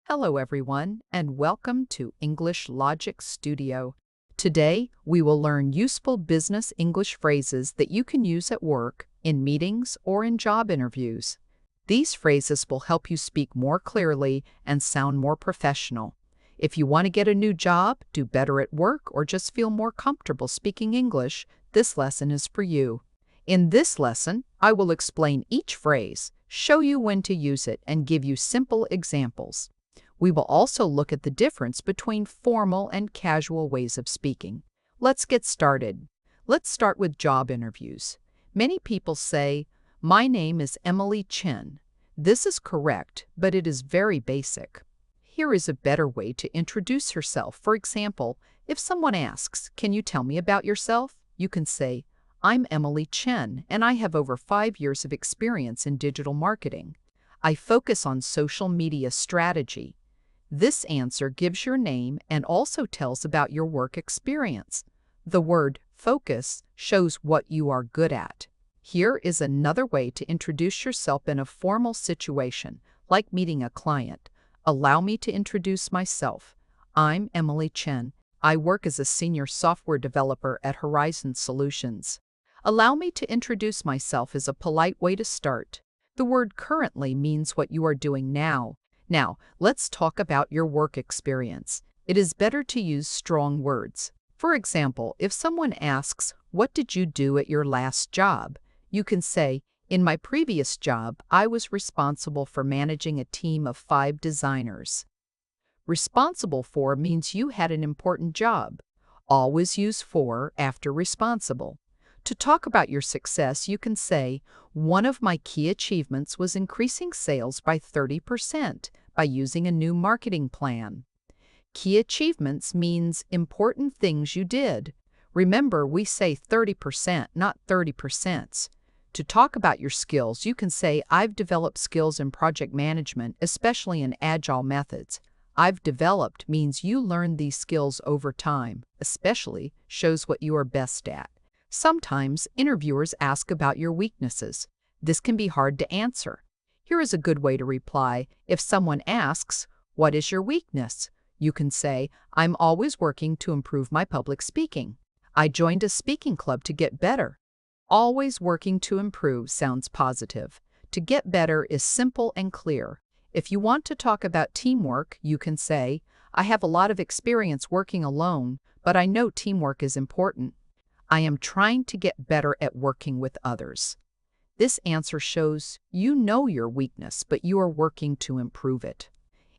Hello, everyone, and welcome to English Logic Studio. Today, we will learn useful business English phrases that you can use at work, in meetings, or in job interviews. These phrases will help you speak more clearly and sound more professional. If you want to get a new job, do better at work, or just feel more comfortable speaking English, this lesson is for you. In this lesson, I will explain each phrase, show you when to use it, and give you simple examples. We will also look at the difference between formal and casual ways of speaking. Let's get started. Let's start with job interviews. Many people say, "My name is Emily Chen." This is correct, but it is very basic. Here is a better way to introduce yourself. For example, if someone asks, "Can you tell me about yourself?" you can say, "I'm Emily Chen, and I have over 5 years of experience in digital marketing. I focus on social media strategy." This answer gives your name and also tells about your work experience. The word focus shows what you are good at. Here is another way to introduce yourself in a formal situation, like meeting a client. Allow me to introduce myself. I'm Emily Chen. I work as a senior software developer at Horizon Solutions. Allow me to introduce myself is a polite way to start. The word currently means what you are doing now. Now, let's talk about your work experience. It is better to use strong words. For example, if someone asks, "What did you do at your last job?" you can say, "In my previous job, I was responsible for managing a team of 5 designers." Responsible for means you had an important job. Always use for after responsible. To talk about your success, you can say, "One of my key achievements was increasing sales by 30% by using a new marketing plan." Key achievements means important things you did. Remember, we say 30%, not 30%. To talk about your skills, you can say, "I've developed skills in project management, especially in agile methods." "I've developed" means you learned these skills over time, especially shows what you are best at. Sometimes interviewers ask about your weaknesses. This can be hard to answer. Here is a good way to reply. If someone asks, "What is your weakness?" you can say, "I'm always working to improve my public speaking. I joined a speaking club to get better." Always working to improve sounds positive. To get better is simple and clear. If you want to talk about teamwork, you can say, "I have a lot of experience working alone, but I know teamwork is important. I am trying to get better at working with others." This answer shows you know your weakness, but you are working to improve it.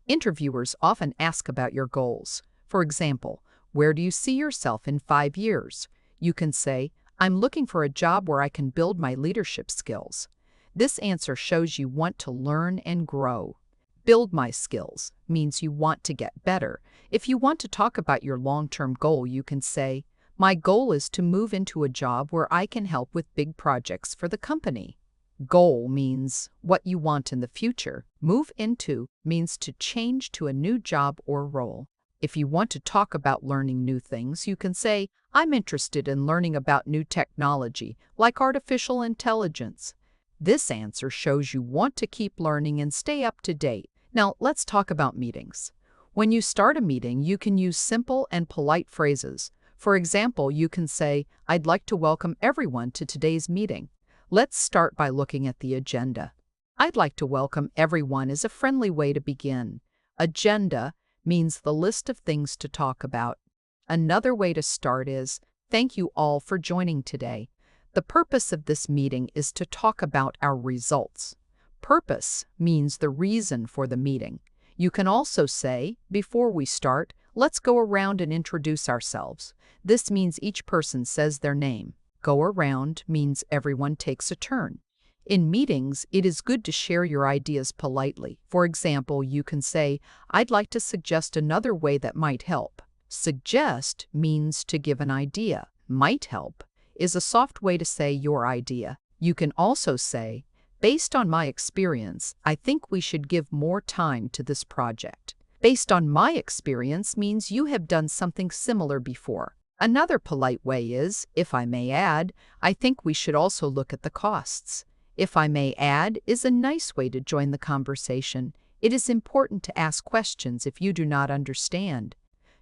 Interviewers often ask about your goals. For example, "Where do you see yourself in 5 years?" You can say, "I'm looking for a job where I can build my leadership skills." This answer shows you want to learn and grow. "Build my skills" means you want to get better. If you want to talk about your long-term goal, you can say, "My goal is to move into a job where I can help with big projects for the company." Goal means what you want in the future. Move into means to change to a new job or role. If you want to talk about learning new things, you can say, "I'm interested in learning about new technology, like artificial intelligence." This answer shows you want to keep learning and stay up to date. Now, let's talk about meetings. When you start a meeting, you can use simple and polite phrases. For example, you can say, "I'd like to welcome everyone to today's meeting." Let's start by looking at the agenda. "I'd like to welcome everyone" is a friendly way to begin. Agenda means the list of things to talk about. Another way to start is, "Thank you all for joining today. The purpose of this meeting is to talk about our results." Purpose means the reason for the meeting. You can also say, "Before we start, let's go around and introduce ourselves." This means each person says their name. Go around means everyone takes a turn. In meetings, it is good to share your ideas politely. For example, you can say, "I'd like to suggest another way that might help." Suggest means to give an idea. Might help is a soft way to say your idea. You can also say, "Based on my experience, I think we should give more time to this project." Based on my experience means you have done something similar before. Another polite way is, "If I may add, I think we should also look at the costs." "If I may add" is a nice way to join the conversation. It is important to ask questions if you do not understand.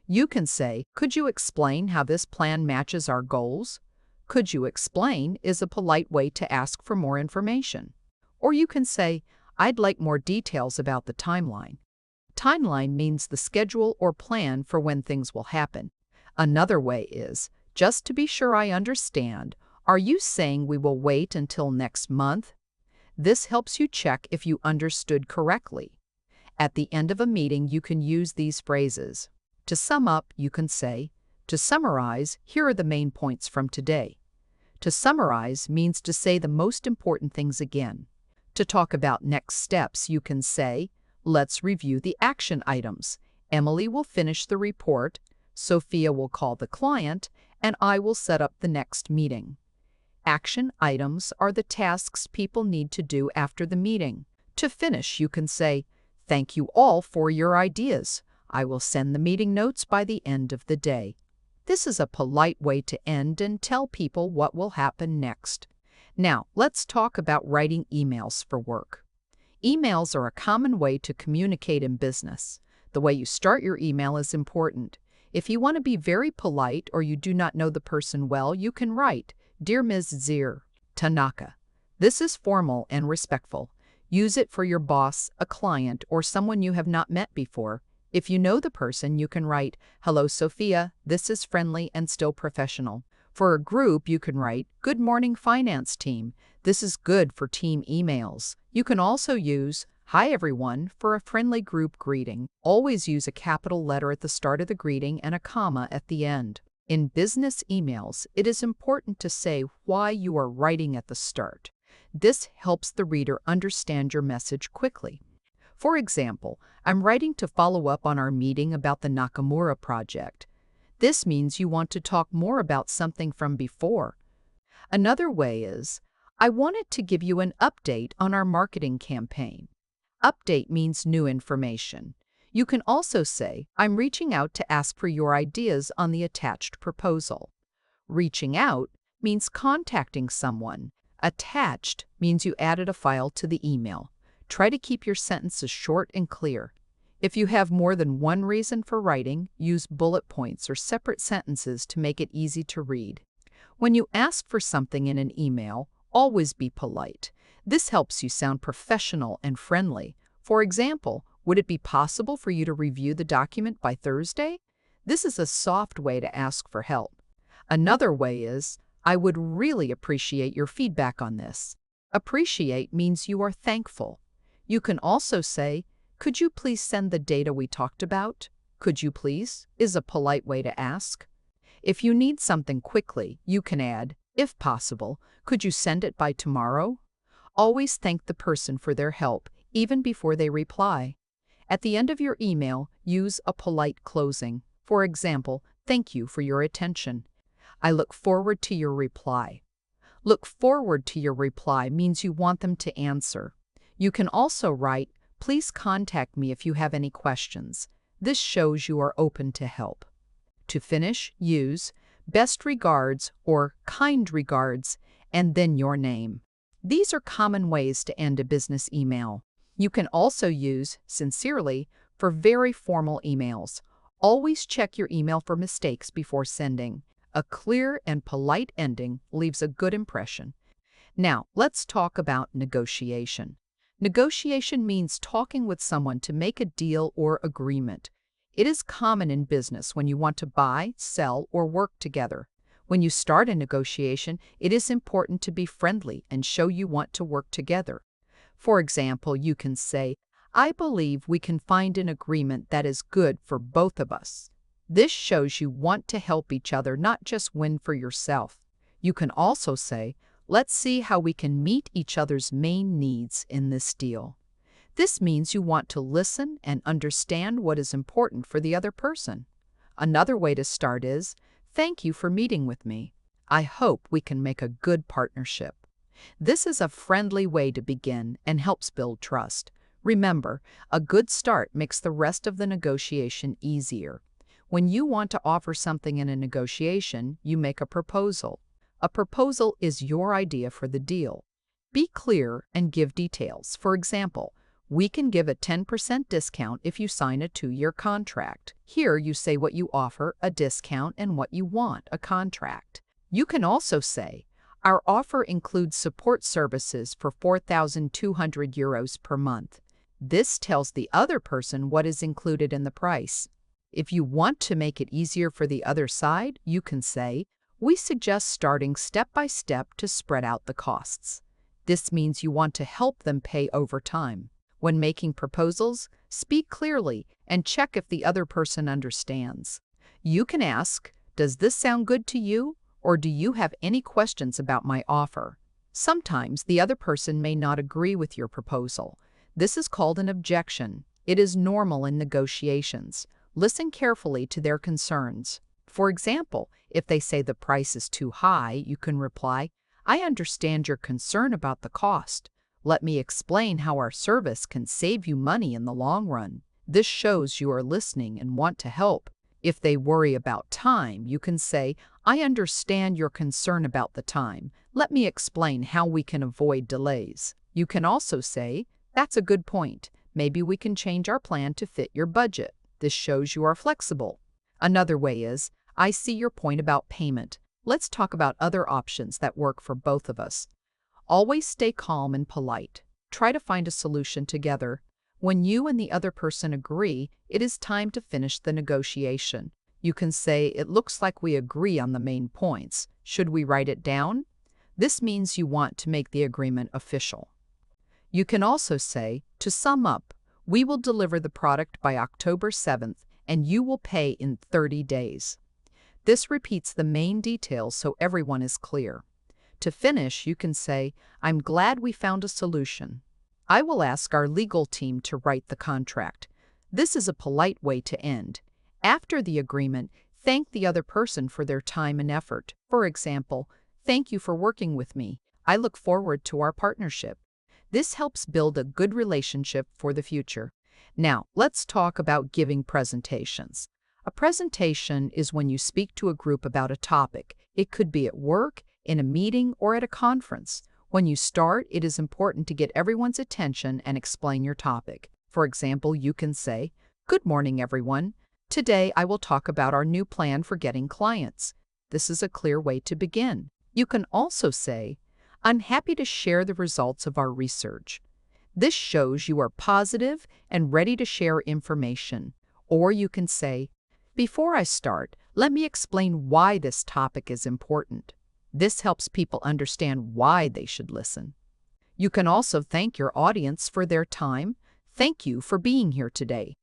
You can say, "Could you explain how this plan matches our goals?" "Could you explain" is a polite way to ask for more information. Or you can say, "I'd like more details about the timeline." Timeline means the schedule or plan for when things will happen. Another way is, "Just to be sure I understand, are you saying we will wait until next month?" This helps you check if you understood correctly. At the end of a meeting, you can use these phrases. To sum up, you can say, "To summarize, here are the main points from today." To summarize means to say the most important things again. To talk about next steps, you can say, "Let's review the action items. Emily will finish the report, Sophia will call the client, and I will set up the next meeting." Action items are the tasks people need to do after the meeting. To finish, you can say, "Thank you all for your ideas. I will send the meeting notes by the end of the day." This is a polite way to end and tell people what will happen next. Now, let's talk about writing emails for work. Emails are a common way to communicate in business. The way you start your email is important. If you want to be very polite or you do not know the person well, you can write, "Dear Ms. Zier Tanaka." This is formal and respectful. Use it for your boss, a client, or someone you have not met before. If you know the person, you can write, "Hello, Sophia. This is friendly and still professional." For a group, you can write, "Good morning, finance team. This is good for team emails." You can also use, "Hi, everyone," for a friendly group greeting. Always use a capital letter at the start of the greeting and a comma at the end. In business emails, it is important to say why you are writing at the start. This helps the reader understand your message quickly. For example, "I'm writing to follow up on our meeting about the Nakamura project." This means you want to talk more about something from before. Another way is, "I wanted to give you an update on our marketing campaign." Update means new information. You can also say, "I'm reaching out to ask for your ideas on the attached proposal." Reaching out means contacting someone. Attached means you added a file to the email. Try to keep your sentences short and clear. If you have more than one reason for writing, use bullet points or separate sentences to make it easy to read. When you ask for something in an email, always be polite. This helps you sound professional and friendly. For example, "Would it be possible for you to review the document by Thursday?" This is a soft way to ask for help. Another way is, "I would really appreciate your feedback on this." Appreciate means you are thankful. You can also say, "Could you please send the data we talked about?" "Could you please" is a polite way to ask. If you need something quickly, you can add, "If possible, could you send it by tomorrow?" Always thank the person for their help, even before they reply. At the end of your email, use a polite closing. For example, "Thank you for your attention. I look forward to your reply." Look forward to your reply means you want them to answer. You can also write, "Please contact me if you have any questions." This shows you are open to help. To finish, use "Best regards" or "Kind regards," and then your name. These are common ways to end a business email. You can also use "Sincerely" for very formal emails. Always check your email for mistakes before sending. A clear and polite ending leaves a good impression. Now, let's talk about negotiation. Negotiation means talking with someone to make a deal or agreement. It is common in business when you want to buy, sell, or work together. When you start a negotiation, it is important to be friendly and show you want to work together. For example, you can say, "I believe we can find an agreement that is good for both of us." This shows you want to help each other, not just win for yourself. You can also say, "Let's see how we can meet each other's main needs in this deal." This means you want to listen and understand what is important for the other person. Another way to start is, "Thank you for meeting with me. I hope we can make a good partnership." This is a friendly way to begin and helps build trust. Remember, a good start makes the rest of the negotiation easier. When you want to offer something in a negotiation, you make a proposal. A proposal is your idea for the deal. Be clear and give details. For example, We can give a 10% discount if you sign a 2-year contract. Here you say what you offer, a discount, and what you want, a contract. You can also say, our offer includes support services for €4,200 per month. This tells the other person what is included in the price. If you want to make it easier for the other side, you can say, we suggest starting step by step to spread out the costs. This means you want to help them pay over time. When making proposals, speak clearly and check if the other person understands. You can ask, does this sound good to you? Or do you have any questions about my offer? Sometimes the other person may not agree with your proposal. This is called an objection. It is normal in negotiations. Listen carefully to their concerns. For example, if they say the price is too high, you can reply, I understand your concern about the cost. Let me explain how our service can save you money in the long run. This shows you are listening and want to help. If they worry about time, you can say, I understand your concern about the time. Let me explain how we can avoid delays. You can also say, that's a good point. Maybe we can change our plan to fit your budget. This shows you are flexible. Another way is, I see your point about payment. Let's talk about other options that work for both of us. Always stay calm and polite. Try to find a solution together. When you and the other person agree, it is time to finish the negotiation. You can say, it looks like we agree on the main points. Should we write it down? This means you want to make the agreement official. You can also say, to sum up, we will deliver the product by October 7th and you will pay in 30 days. This repeats the main details so everyone is clear. To finish, you can say, I'm glad we found a solution. I will ask our legal team to write the contract. This is a polite way to end. After the agreement, thank the other person for their time and effort. For example, thank you for working with me. I look forward to our partnership. This helps build a good relationship for the future. Now, let's talk about giving presentations. A presentation is when you speak to a group about a topic. It could be at work, in a meeting, or at a conference. When you start, it is important to get everyone's attention and explain your topic. For example, you can say, Good morning, everyone. Today, I will talk about our new plan for getting clients. This is a clear way to begin. You can also say, I'm happy to share the results of our research. This shows you are positive and ready to share information. Or you can say, Before I start, let me explain why this topic is important. This helps people understand why they should listen. You can also thank your audience for their time. Thank you for being here today.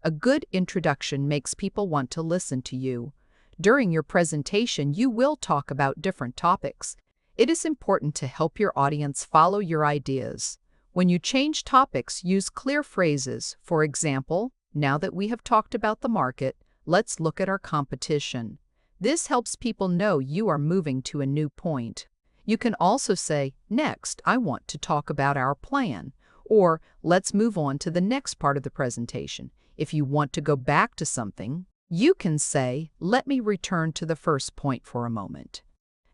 A good introduction makes people want to listen to you. During your presentation, you will talk about different topics. It is important to help your audience follow your ideas. When you change topics, use clear phrases. For example, now that we have talked about the market, let's look at our competition. This helps people know you are moving to a new point. You can also say, Next, I want to talk about our plan. Or, let's move on to the next part of the presentation. If you want to go back to something, you can say, Let me return to the first point for a moment.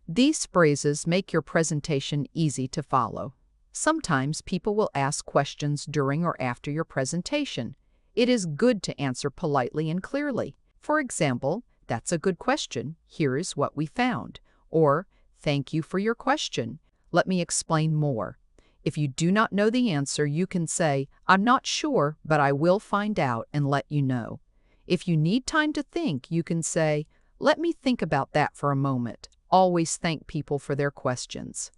These phrases make your presentation easy to follow. Sometimes people will ask questions during or after your presentation. It is good to answer politely and clearly. For example, That's a good question. Here is what we found. Or, Thank you for your question. Let me explain more. If you do not know the answer, you can say, I'm not sure, but I will find out and let you know. If you need time to think, you can say, Let me think about that for a moment. Always thank people for their questions.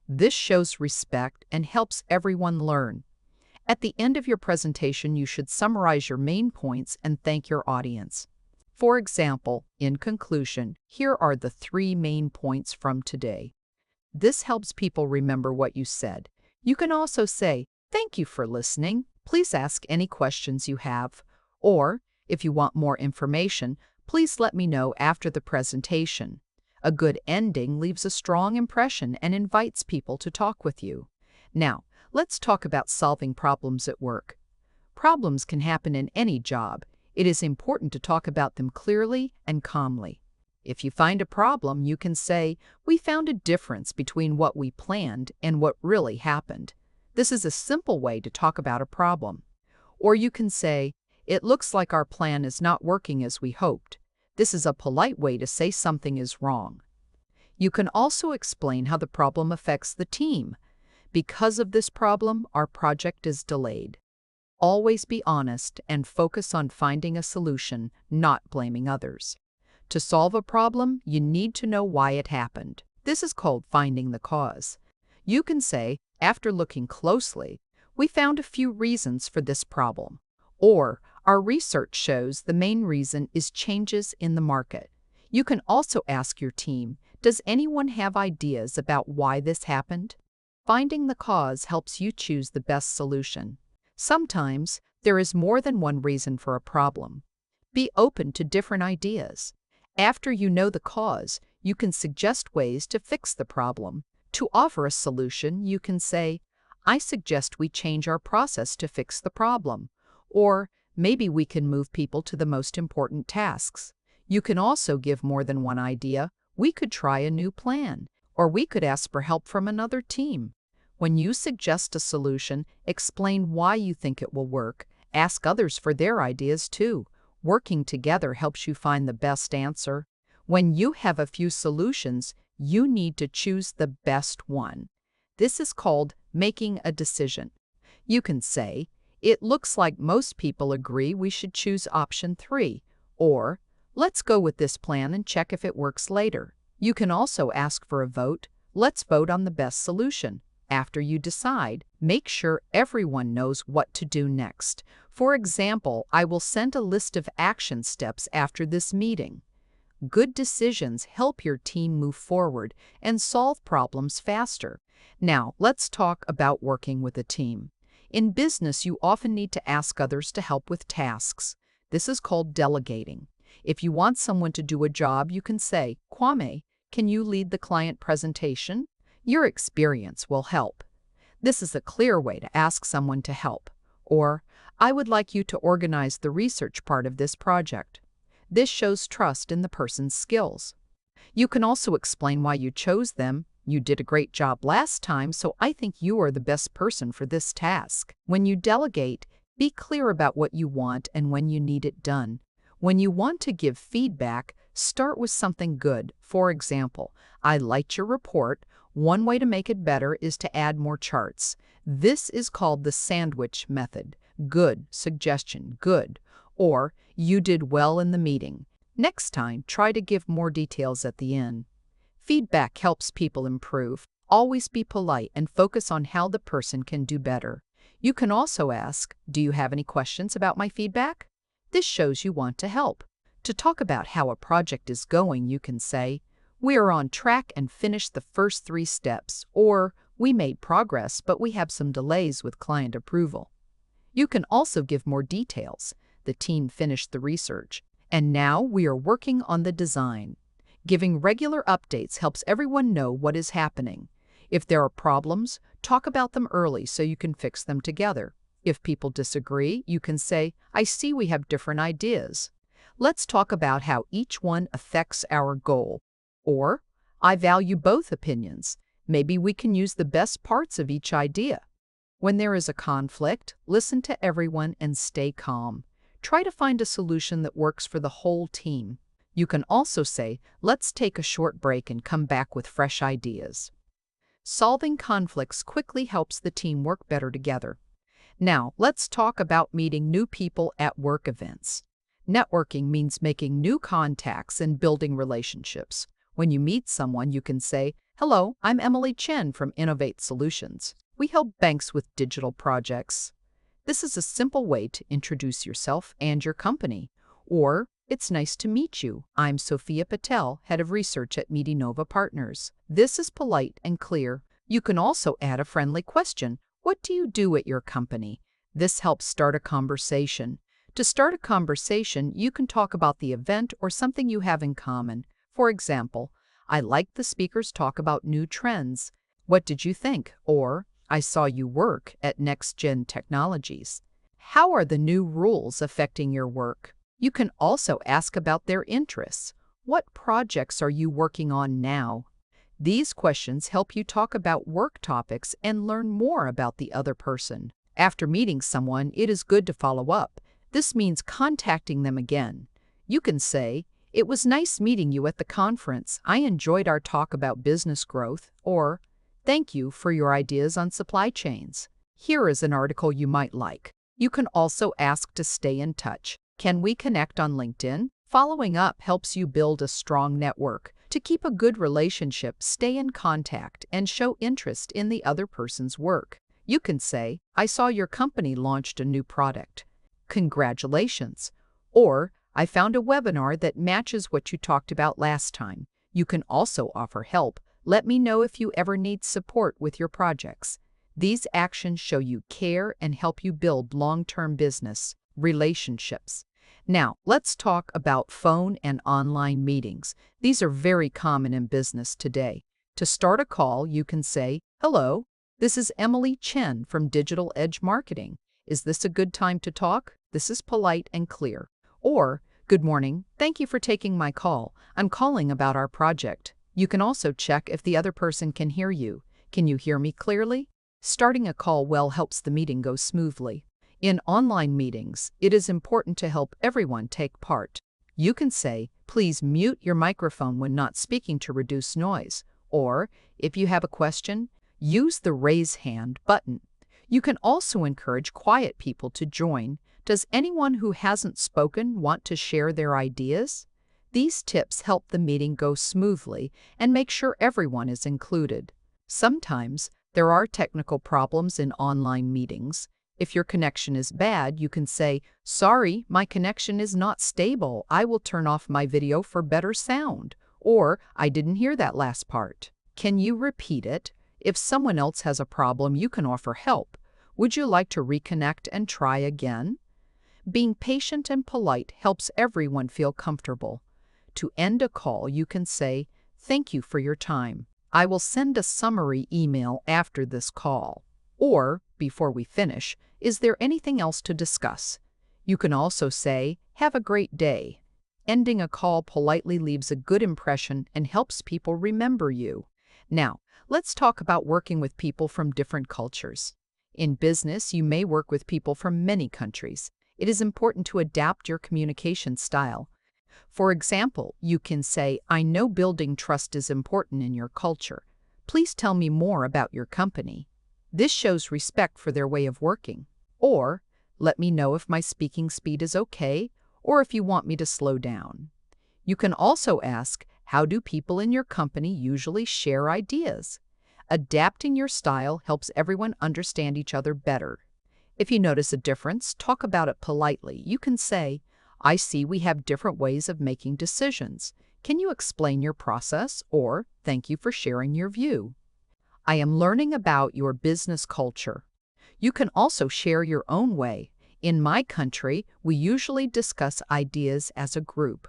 This shows respect and helps everyone learn. At the end of your presentation, you should summarize your main points and thank your audience. For example, in conclusion, here are the 3 main points from today. This helps people remember what you said. You can also say, Thank you for listening. Please ask any questions you have. Or, if you want more information, please let me know after the presentation. A good ending leaves a strong impression and invites people to talk with you. Now, let's talk about solving problems at work. Problems can happen in any job. It is important to talk about them clearly and calmly. If you find a problem, you can say, We found a difference between what we planned and what really happened. This is a simple way to talk about a problem. Or you can say, "It looks like our plan is not working as we hoped." This is a polite way to say something is wrong. You can also explain how the problem affects the team. "Because of this problem, our project is delayed." Always be honest and focus on finding a solution, not blaming others. To solve a problem, you need to know why it happened. This is called finding the cause. You can say, "After looking closely, we found a few reasons for this problem." Or, "Our research shows the main reason is changes in the market." You can also ask your team, "Does anyone have ideas about why this happened?" Finding the cause helps you choose the best solution. Sometimes, there is more than one reason for a problem. Be open to different ideas. After you know the cause, you can suggest ways to fix the problem. To offer a solution, you can say, "I suggest we change our process to fix the problem." Or, "Maybe we can move people to the most important tasks." You can also give more than one idea. "We could try a new plan." Or, "We could ask for help from another team." When you suggest a solution, explain why you think it will work. Ask others for their ideas too. Working together helps you find the best answer. When you have a few solutions, you need to choose the best one. This is called making a decision. You can say, "It looks like most people agree we should choose option 3. Or, "Let's go with this plan and check if it works later." You can also ask for a vote. "Let's vote on the best solution." After you decide, make sure everyone knows what to do next. For example, "I will send a list of action steps after this meeting." Good decisions help your team move forward and solve problems faster. Now, let's talk about working with a team. In business, you often need to ask others to help with tasks. This is called delegating. If you want someone to do a job, you can say, "Kwame, can you lead the client presentation?" Your experience will help. This is a clear way to ask someone to help. Or, "I would like you to organize the research part of this project." This shows trust in the person's skills. You can also explain why you chose them. "You did a great job last time, so I think you are the best person for this task." When you delegate, be clear about what you want and when you need it done. When you want to give feedback, start with something good. For example, "I liked your report. One way to make it better is to add more charts." This is called the sandwich method. Good, suggestion, good. Or, "You did well in the meeting. Next time, try to give more details at the end." Feedback helps people improve. Always be polite and focus on how the person can do better. You can also ask, "Do you have any questions about my feedback?" This shows you want to help. To talk about how a project is going, you can say, "We are on track and finished the first 3 steps," or, "We made progress, but we have some delays with client approval." You can also give more details. "The team finished the research, and now we are working on the design." Giving regular updates helps everyone know what is happening. If there are problems, talk about them early so you can fix them together. If people disagree, you can say, "I see we have different ideas. Let's talk about how each one affects our goal." Or, "I value both opinions. Maybe we can use the best parts of each idea." When there is a conflict, listen to everyone and stay calm. Try to find a solution that works for the whole team. You can also say, "Let's take a short break and come back with fresh ideas." Solving conflicts quickly helps the team work better together. Now, let's talk about meeting new people at work events. Networking means making new contacts and building relationships. When you meet someone, you can say, "Hello, I'm Emily Chen from Innovate Solutions. We help banks with digital projects." This is a simple way to introduce yourself and your company. Or, "It's nice to meet you. I'm Sophia Patel, Head of Research at Medinova Partners." This is polite and clear. You can also add a friendly question. "What do you do at your company?" This helps start a conversation. To start a conversation, you can talk about the event or something you have in common. For example, "I liked the speaker's talk about new trends. What did you think?" Or, "I saw you work at Next Gen Technologies. How are the new rules affecting your work?" You can also ask about their interests. "What projects are you working on now?" These questions help you talk about work topics and learn more about the other person. After meeting someone, it is good to follow up. This means contacting them again. You can say, "It was nice meeting you at the conference. I enjoyed our talk about business growth," or "Thank you for your ideas on supply chains. Here is an article you might like." You can also ask to stay in touch. "Can we connect on LinkedIn?" Following up helps you build a strong network. To keep a good relationship, stay in contact and show interest in the other person's work. You can say, "I saw your company launched a new product. Congratulations." Or, "I found a webinar that matches what you talked about last time." You can also offer help. "Let me know if you ever need support with your projects." These actions show you care and help you build long-term business relationships. Now, let's talk about phone and online meetings. These are very common in business today. To start a call, you can say, "Hello, this is Emily Chen from Digital Edge Marketing. Is this a good time to talk?" This is polite and clear. Or, "Good morning. Thank you for taking my call. I'm calling about our project." You can also check if the other person can hear you. "Can you hear me clearly?" Starting a call well helps the meeting go smoothly. In online meetings, it is important to help everyone take part. You can say, "Please mute your microphone when not speaking to reduce noise." Or, if you have a question, use the raise hand button. You can also encourage quiet people to join. Does anyone who hasn't spoken want to share their ideas? These tips help the meeting go smoothly and make sure everyone is included. Sometimes, there are technical problems in online meetings. If your connection is bad, you can say, "Sorry, my connection is not stable. I will turn off my video for better sound." Or, "I didn't hear that last part. Can you repeat it?" If someone else has a problem, you can offer help. "Would you like to reconnect and try again?" Being patient and polite helps everyone feel comfortable. To end a call, you can say, "Thank you for your time. I will send a summary email after this call." Or, before we finish, "Is there anything else to discuss?" You can also say, "Have a great day." Ending a call politely leaves a good impression and helps people remember you. Now, let's talk about working with people from different cultures. In business, you may work with people from many countries. It is important to adapt your communication style. For example, you can say, "I know building trust is important in your culture. Please tell me more about your company." This shows respect for their way of working. Or, "Let me know if my speaking speed is okay, or if you want me to slow down." You can also ask, "How do people in your company usually share ideas?" Adapting your style helps everyone understand each other better. If you notice a difference, talk about it politely. You can say, "I see we have different ways of making decisions. Can you explain your process?" Or, "Thank you for sharing your view. I am learning about your business culture." You can also share your own way. "In my country, we usually discuss ideas as a group."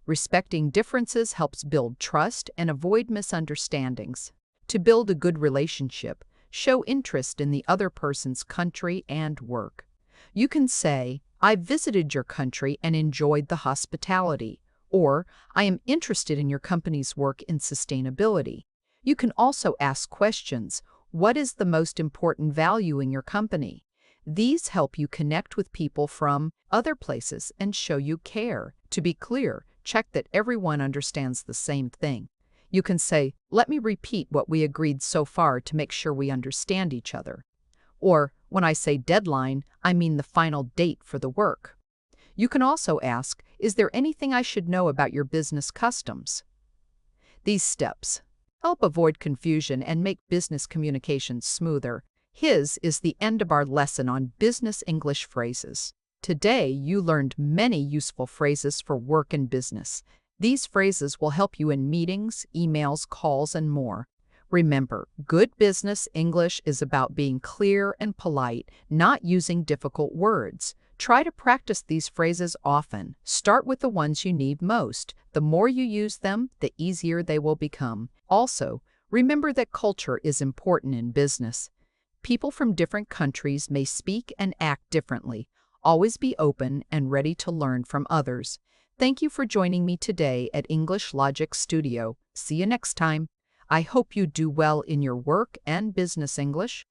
Respecting differences helps build trust and avoid misunderstandings. To build a good relationship, show interest in the other person's country and work. You can say, "I visited your country and enjoyed the hospitality." Or, "I am interested in your company's work in sustainability." You can also ask questions. "What is the most important value in your company?" These help you connect with people from other places and show you care. To be clear, check that everyone understands the same thing. You can say, "Let me repeat what we agreed so far to make sure we understand each other." Or, "When I say deadline, I mean the final date for the work." You can also ask, "Is there anything I should know about your business customs?" These steps help avoid confusion and make business communications smoother. His is the end of our lesson on business English phrases. Today, you learned many useful phrases for work and business. These phrases will help you in meetings, emails, calls, and more. Remember, good business English is about being clear and polite, not using difficult words. Try to practice these phrases often. Start with the ones you need most. The more you use them, the easier they will become. Also, remember that culture is important in business. People from different countries may speak and act differently. Always be open and ready to learn from others. Thank you for joining me today at English Logic Studio. See you next time. I hope you do well in your work and business English.